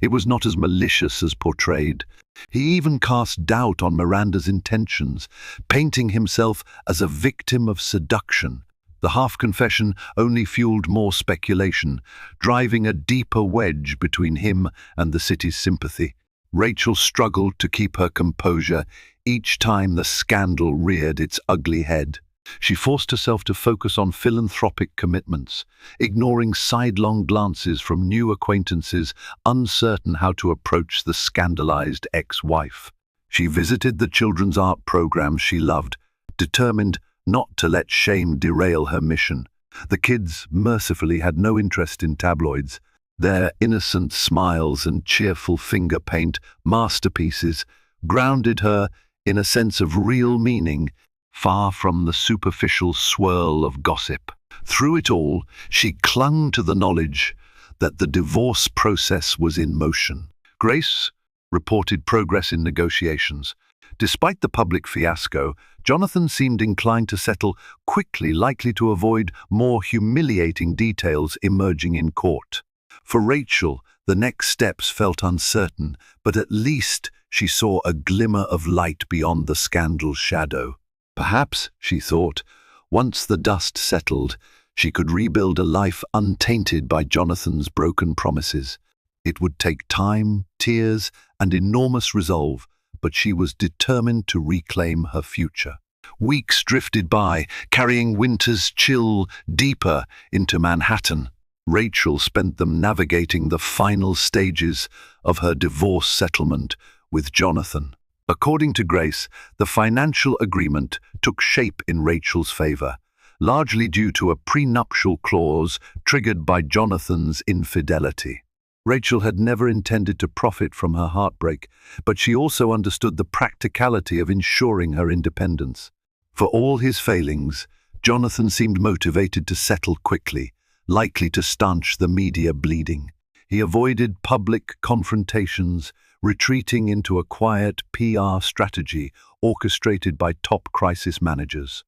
it was not as malicious as portrayed. He even cast doubt on Miranda's intentions, painting himself as a victim of seduction. The half-confession only fueled more speculation, driving a deeper wedge between him and the city's sympathy. Rachel struggled to keep her composure each time the scandal reared its ugly head. She forced herself to focus on philanthropic commitments, ignoring sidelong glances from new acquaintances, uncertain how to approach the scandalized ex-wife. She visited the children's art programs she loved, determined not to let shame derail her mission. The kids, mercifully, had no interest in tabloids. Their innocent smiles and cheerful finger paint masterpieces grounded her in a sense of real meaning, far from the superficial swirl of gossip. Through it all, she clung to the knowledge that the divorce process was in motion. Grace reported progress in negotiations. Despite the public fiasco, Jonathan seemed inclined to settle quickly, likely to avoid more humiliating details emerging in court. For Rachel, the next steps felt uncertain, but at least she saw a glimmer of light beyond the scandal's shadow. Perhaps, she thought, once the dust settled, she could rebuild a life untainted by Jonathan's broken promises. It would take time, tears, and enormous resolve, but she was determined to reclaim her future. Weeks drifted by, carrying winter's chill deeper into Manhattan. Rachel spent them navigating the final stages of her divorce settlement with Jonathan. According to Grace, the financial agreement took shape in Rachel's favor, largely due to a prenuptial clause triggered by Jonathan's infidelity. Rachel had never intended to profit from her heartbreak, but she also understood the practicality of ensuring her independence. For all his failings, Jonathan seemed motivated to settle quickly, likely to stanch the media bleeding. He avoided public confrontations, retreating into a quiet PR strategy orchestrated by top crisis managers.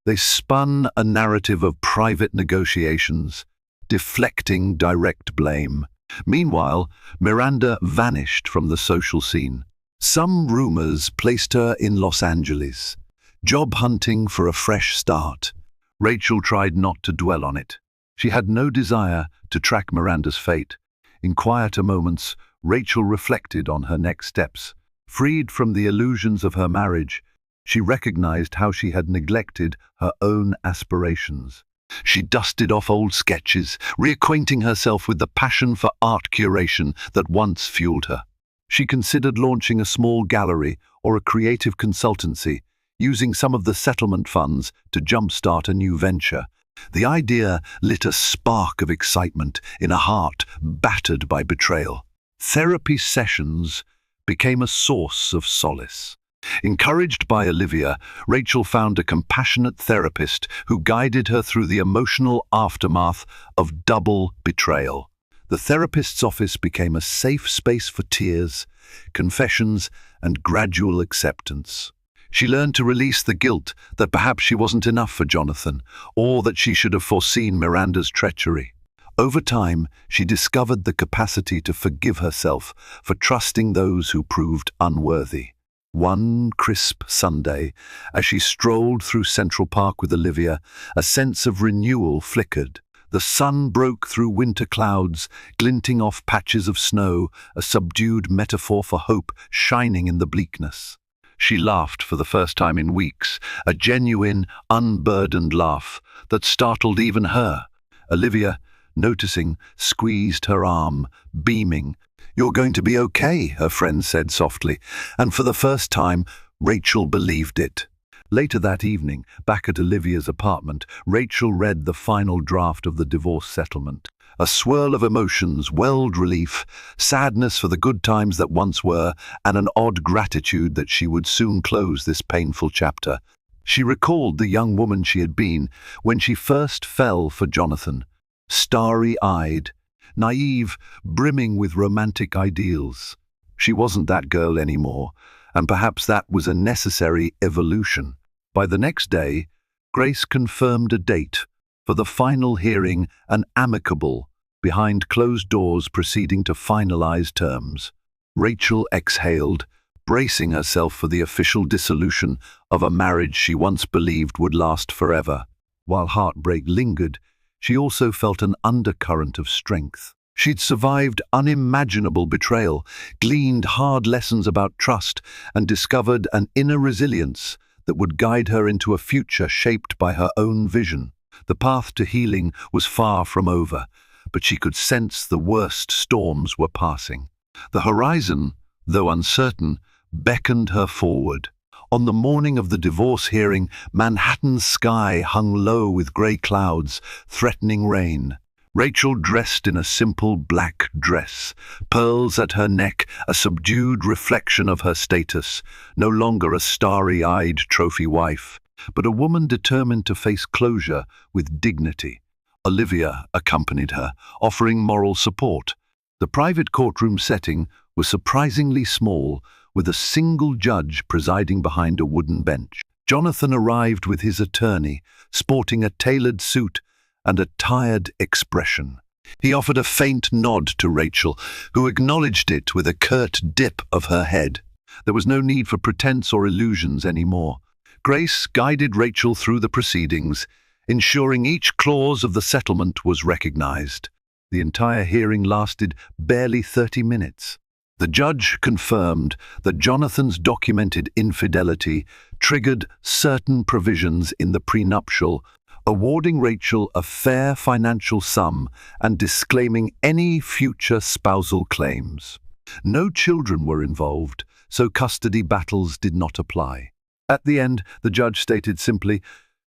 They spun a narrative of private negotiations, deflecting direct blame. Meanwhile, Miranda vanished from the social scene. Some rumors placed her in Los Angeles, job hunting for a fresh start. Rachel tried not to dwell on it. She had no desire to track Miranda's fate. In quieter moments, Rachel reflected on her next steps. Freed from the illusions of her marriage, she recognized how she had neglected her own aspirations. She dusted off old sketches, reacquainting herself with the passion for art curation that once fueled her. She considered launching a small gallery or a creative consultancy, using some of the settlement funds to jumpstart a new venture. The idea lit a spark of excitement in a heart battered by betrayal. Therapy sessions became a source of solace. Encouraged by Olivia, Rachel found a compassionate therapist who guided her through the emotional aftermath of double betrayal. The therapist's office became a safe space for tears, confessions, and gradual acceptance. She learned to release the guilt that perhaps she wasn't enough for Jonathan, or that she should have foreseen Miranda's treachery. Over time, she discovered the capacity to forgive herself for trusting those who proved unworthy. One crisp Sunday, as she strolled through Central Park with Olivia, a sense of renewal flickered. The sun broke through winter clouds, glinting off patches of snow, a subdued metaphor for hope shining in the bleakness. She laughed for the first time in weeks, a genuine, unburdened laugh that startled even her. Olivia, noticing, squeezed her arm, beaming. "You're going to be okay," her friend said softly, and for the first time, Rachel believed it. Later that evening, back at Olivia's apartment, Rachel read the final draft of the divorce settlement. A swirl of emotions welled relief, sadness for the good times that once were, and an odd gratitude that she would soon close this painful chapter. She recalled the young woman she had been when she first fell for Jonathan, starry-eyed, naive, brimming with romantic ideals. She wasn't that girl anymore, and perhaps that was a necessary evolution. By the next day, Grace confirmed a date for the final hearing, an amicable, behind closed doors proceeding to finalize terms. Rachel exhaled, bracing herself for the official dissolution of a marriage she once believed would last forever. While heartbreak lingered, she also felt an undercurrent of strength. She'd survived unimaginable betrayal, gleaned hard lessons about trust, and discovered an inner resilience that would guide her into a future shaped by her own vision. The path to healing was far from over, but she could sense the worst storms were passing. The horizon, though uncertain, beckoned her forward. On the morning of the divorce hearing, Manhattan's sky hung low with grey clouds, threatening rain. Rachel, dressed in a simple black dress, pearls at her neck, a subdued reflection of her status, no longer a starry-eyed trophy wife, but a woman determined to face closure with dignity. Olivia accompanied her, offering moral support. The private courtroom setting was surprisingly small, with a single judge presiding behind a wooden bench. Jonathan arrived with his attorney, sporting a tailored suit and a tired expression. He offered a faint nod to Rachel, who acknowledged it with a curt dip of her head. There was no need for pretense or illusions anymore. Grace guided Rachel through the proceedings, ensuring each clause of the settlement was recognized. The entire hearing lasted barely 30 minutes. The judge confirmed that Jonathan's documented infidelity triggered certain provisions in the prenuptial, awarding Rachel a fair financial sum and disclaiming any future spousal claims. No children were involved, so custody battles did not apply. At the end, the judge stated simply,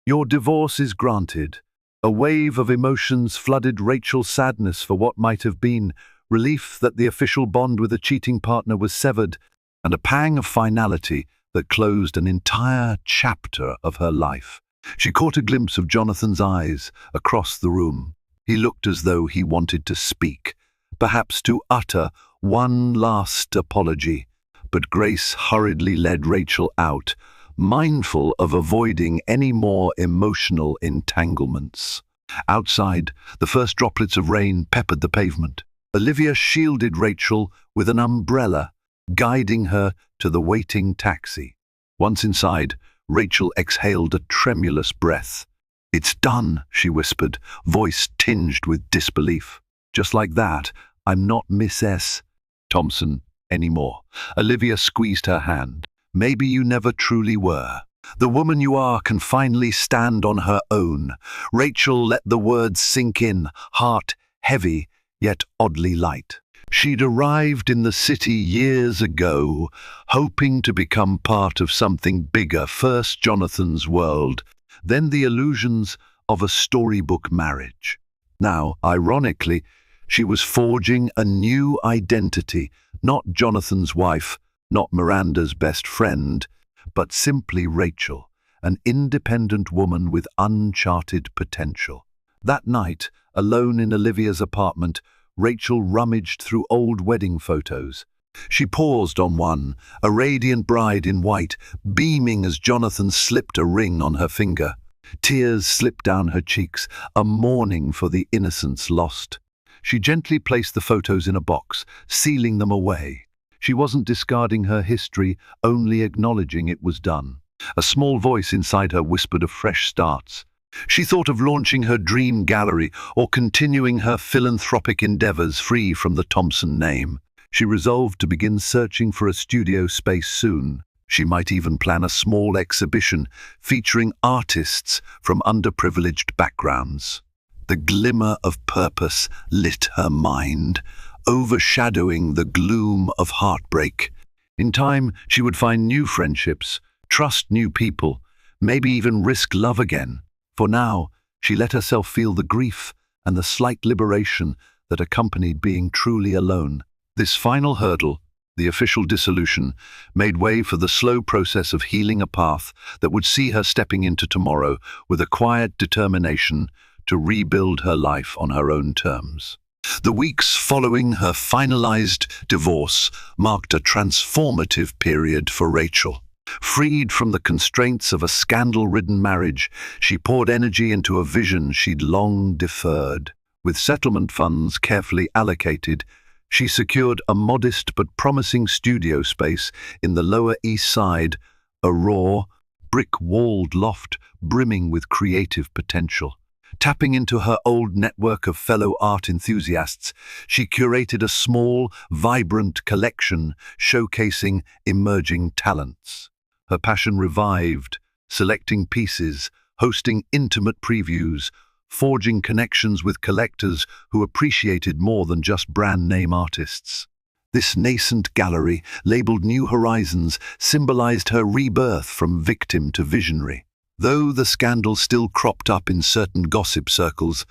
"Your divorce is granted." A wave of emotions flooded Rachel's sadness for what might have been, relief that the official bond with a cheating partner was severed, and a pang of finality that closed an entire chapter of her life. She caught a glimpse of Jonathan's eyes across the room. He looked as though he wanted to speak, perhaps to utter one last apology. But Grace hurriedly led Rachel out, mindful of avoiding any more emotional entanglements. Outside, the first droplets of rain peppered the pavement. Olivia shielded Rachel with an umbrella, guiding her to the waiting taxi. Once inside, Rachel exhaled a tremulous breath. "It's done," she whispered, voice tinged with disbelief. "Just like that, I'm not Miss S. Thompson anymore." Olivia squeezed her hand. "Maybe you never truly were. The woman you are can finally stand on her own." Rachel let the words sink in, heart heavy, yet oddly light. She'd arrived in the city years ago, hoping to become part of something bigger, first Jonathan's world, then the illusions of a storybook marriage. Now, ironically, she was forging a new identity, not Jonathan's wife, not Miranda's best friend, but simply Rachel, an independent woman with uncharted potential. That night, alone in Olivia's apartment, Rachel rummaged through old wedding photos. She paused on one, a radiant bride in white, beaming as Jonathan slipped a ring on her finger. Tears slipped down her cheeks, a mourning for the innocence lost. She gently placed the photos in a box, sealing them away. She wasn't discarding her history, only acknowledging it was done. A small voice inside her whispered of fresh starts. She thought of launching her dream gallery or continuing her philanthropic endeavors free from the Thompson name. She resolved to begin searching for a studio space soon. She might even plan a small exhibition featuring artists from underprivileged backgrounds. The glimmer of purpose lit her mind, overshadowing the gloom of heartbreak. In time, she would find new friendships, trust new people, maybe even risk love again. For now, she let herself feel the grief and the slight liberation that accompanied being truly alone. This final hurdle, the official dissolution, made way for the slow process of healing, a path that would see her stepping into tomorrow with a quiet determination to rebuild her life on her own terms. The weeks following her finalized divorce marked a transformative period for Rachel. Freed from the constraints of a scandal-ridden marriage, she poured energy into a vision she'd long deferred. With settlement funds carefully allocated, she secured a modest but promising studio space in the Lower East Side, a raw, brick-walled loft brimming with creative potential. Tapping into her old network of fellow art enthusiasts, she curated a small, vibrant collection showcasing emerging talents. Her passion revived, selecting pieces, hosting intimate previews, forging connections with collectors who appreciated more than just brand-name artists. This nascent gallery, labeled New Horizons, symbolized her rebirth from victim to visionary. Though the scandal still cropped up in certain gossip circles,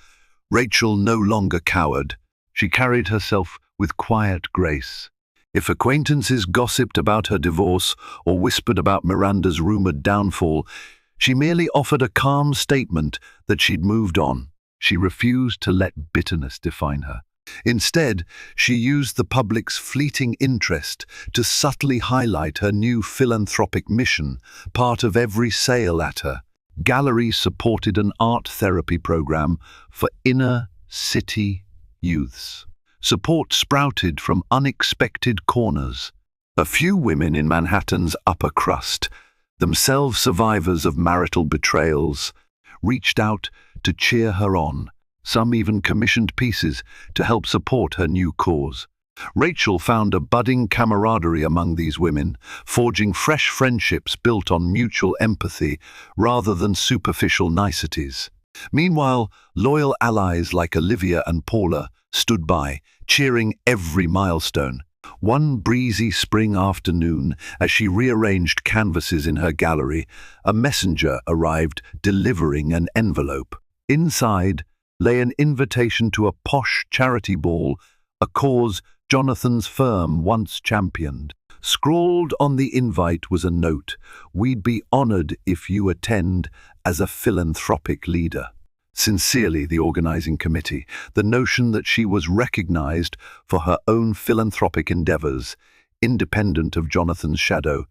Rachel no longer cowered. She carried herself with quiet grace. If acquaintances gossiped about her divorce or whispered about Miranda's rumored downfall, she merely offered a calm statement that she'd moved on. She refused to let bitterness define her. Instead, she used the public's fleeting interest to subtly highlight her new philanthropic mission. Part of every sale at her gallery supported an art therapy program for inner-city youths. Support sprouted from unexpected corners. A few women in Manhattan's upper crust, themselves survivors of marital betrayals, reached out to cheer her on. Some even commissioned pieces to help support her new cause. Rachel found a budding camaraderie among these women, forging fresh friendships built on mutual empathy rather than superficial niceties. Meanwhile, loyal allies like Olivia and Paula stood by, cheering every milestone. One breezy spring afternoon, as she rearranged canvases in her gallery, a messenger arrived delivering an envelope. Inside lay an invitation to a posh charity ball, a cause Jonathan's firm once championed. Scrawled on the invite was a note: "We'd be honored if you attend as a philanthropic leader." Sincerely, the organizing committee. The notion that she was recognized for her own philanthropic endeavors, independent of Jonathan's shadow,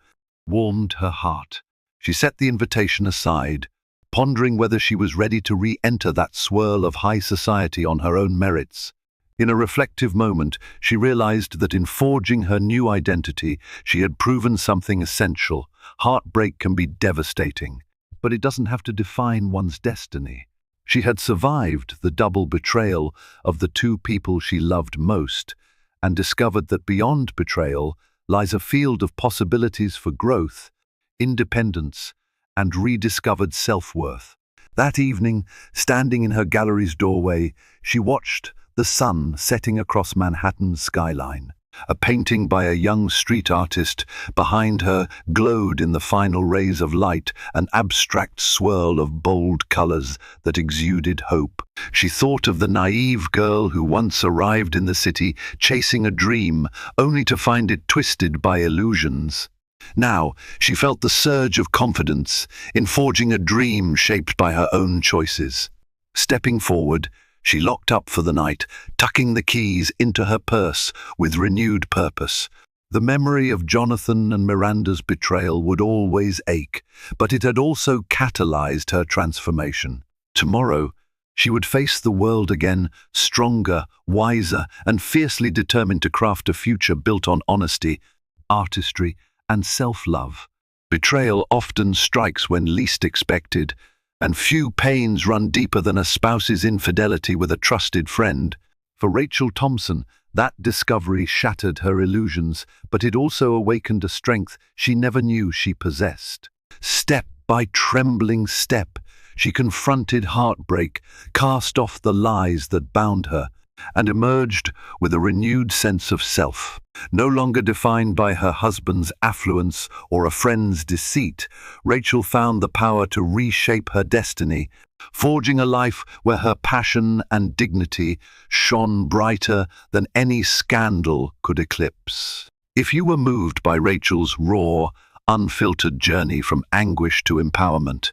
warmed her heart. She set the invitation aside, pondering whether she was ready to re-enter that swirl of high society on her own merits. In a reflective moment, she realized that in forging her new identity, she had proven something essential. Heartbreak can be devastating, but it doesn't have to define one's destiny. She had survived the double betrayal of the two people she loved most, and discovered that beyond betrayal lies a field of possibilities for growth, independence, and rediscovered self-worth. That evening, standing in her gallery's doorway, she watched the sun setting across Manhattan's skyline. A painting by a young street artist behind her glowed in the final rays of light, an abstract swirl of bold colors that exuded hope. She thought of the naive girl who once arrived in the city chasing a dream, only to find it twisted by illusions. Now, she felt the surge of confidence in forging a dream shaped by her own choices. Stepping forward, she locked up for the night, tucking the keys into her purse with renewed purpose. The memory of Jonathan and Miranda's betrayal would always ache, but it had also catalyzed her transformation. Tomorrow, she would face the world again, stronger, wiser, and fiercely determined to craft a future built on honesty, artistry, and self-love. Betrayal often strikes when least expected, and few pains run deeper than a spouse's infidelity with a trusted friend. For Rachel Thompson, that discovery shattered her illusions, but it also awakened a strength she never knew she possessed. Step by trembling step, she confronted heartbreak, cast off the lies that bound her, and emerged with a renewed sense of self. No longer defined by her husband's affluence or a friend's deceit, Rachel found the power to reshape her destiny, forging a life where her passion and dignity shone brighter than any scandal could eclipse. If you were moved by Rachel's raw, unfiltered journey from anguish to empowerment,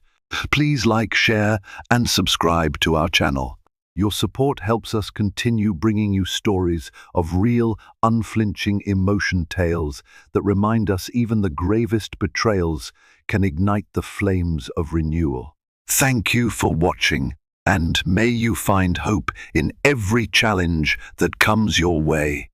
please like, share, and subscribe to our channel. Your support helps us continue bringing you stories of real, unflinching emotion tales that remind us even the gravest betrayals can ignite the flames of renewal. Thank you for watching, and may you find hope in every challenge that comes your way.